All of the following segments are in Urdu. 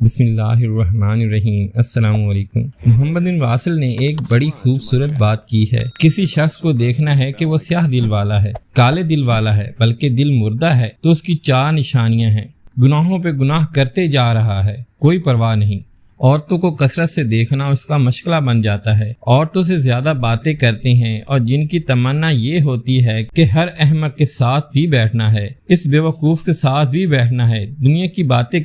بسم اللہ الرحمن الرحیم۔ السلام علیکم۔ محمد بن واصل نے ایک بڑی خوبصورت بات کی ہے۔ کسی شخص کو دیکھنا ہے کہ وہ سیاہ دل والا ہے، کالے دل والا ہے، بلکہ دل مردہ ہے تو اس کی 4 نشانیاں ہیں۔ گناہوں پہ گناہ کرتے جا رہا ہے، کوئی پرواہ نہیں۔ عورتوں کو کثرت سے دیکھنا اس کا مشغلہ بن جاتا ہے۔ عورتوں سے زیادہ باتیں کرتے ہیں اور جن کی تمنا یہ ہوتی ہے کہ ہر احمق کے ساتھ بھی بیٹھنا ہے، اس بیوقوف کے ساتھ بھی بیٹھنا ہے، دنیا کی باتیں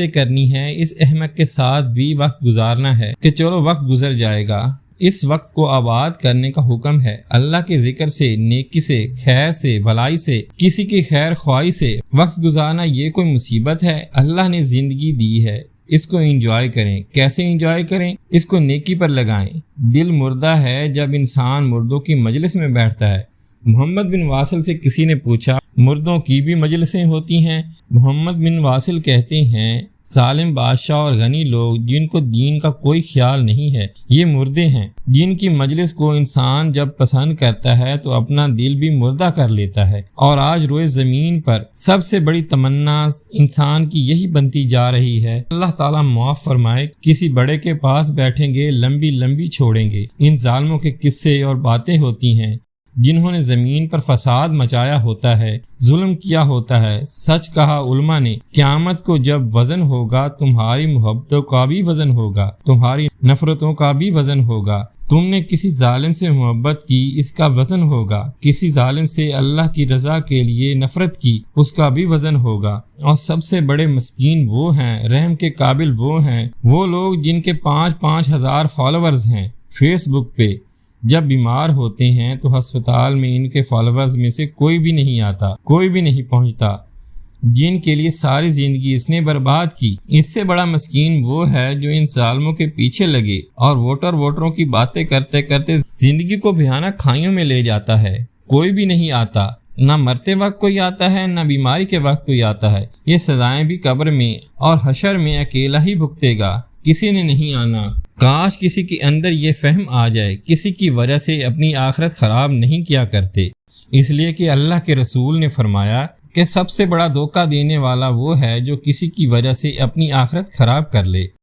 کرنی ہے، اس احمق کے ساتھ بھی وقت گزارنا ہے کہ چلو وقت گزر جائے گا۔ اس وقت کو آباد کرنے کا حکم ہے۔ اللہ کے ذکر سے، نیکی سے، خیر سے، بھلائی سے، کسی کی خیر خواہی سے وقت گزارنا یہ کوئی مصیبت ہے؟ اللہ نے زندگی دی ہے، اس کو انجوائے کریں۔ کیسے انجوائے کریں؟ اس کو نیکی پر لگائیں۔ دل مردہ ہے جب انسان مردوں کی مجلس میں بیٹھتا ہے۔ محمد بن واصل سے کسی نے پوچھا، مردوں کی بھی مجلسیں ہوتی ہیں؟ محمد بن واصل کہتے ہیں، ظالم بادشاہ اور غنی لوگ جن کو دین کا کوئی خیال نہیں ہے، یہ مردے ہیں جن کی مجلس کو انسان جب پسند کرتا ہے تو اپنا دل بھی مردہ کر لیتا ہے۔ اور آج روئے زمین پر سب سے بڑی تمنا انسان کی یہی بنتی جا رہی ہے۔ اللہ تعالیٰ معاف فرمائے، کسی بڑے کے پاس بیٹھیں گے، لمبی لمبی چھوڑیں گے۔ ان ظالموں کے قصے اور باتیں ہوتی ہیں جنہوں نے زمین پر فساد مچایا ہوتا ہے، ظلم کیا ہوتا ہے۔ سچ کہا علماء نے، قیامت کو جب وزن ہوگا تمہاری محبتوں کا بھی وزن ہوگا، تمہاری نفرتوں کا بھی وزن ہوگا۔ تم نے کسی ظالم سے محبت کی، اس کا وزن ہوگا۔ کسی ظالم سے اللہ کی رضا کے لیے نفرت کی، اس کا بھی وزن ہوگا۔ اور سب سے بڑے مسکین وہ ہیں، رحم کے قابل وہ ہیں، وہ لوگ جن کے 5-5 ہزار فالوورز ہیں فیس بک پہ۔ جب بیمار ہوتے ہیں تو ہسپتال میں ان کے فالوورز میں سے کوئی بھی نہیں آتا، کوئی بھی نہیں پہنچتا، جن کے لیے ساری زندگی اس نے برباد کی۔ اس سے بڑا مسکین وہ ہے جو ان ظالموں کے پیچھے لگے اور ووٹروں کی باتیں کرتے کرتے زندگی کو بھیانک کھائیوں میں لے جاتا ہے۔ کوئی بھی نہیں آتا، نہ مرتے وقت کوئی آتا ہے، نہ بیماری کے وقت کوئی آتا ہے۔ یہ سزائیں بھی قبر میں اور حشر میں اکیلا ہی بھگتے گا، کسی نے نہیں آنا۔ کاش کسی کے اندر یہ فہم آ جائے، کسی کی وجہ سے اپنی آخرت خراب نہیں کیا کرتے، اس لیے کہ اللہ کے رسول نے فرمایا کہ سب سے بڑا دھوکہ دینے والا وہ ہے جو کسی کی وجہ سے اپنی آخرت خراب کر لے۔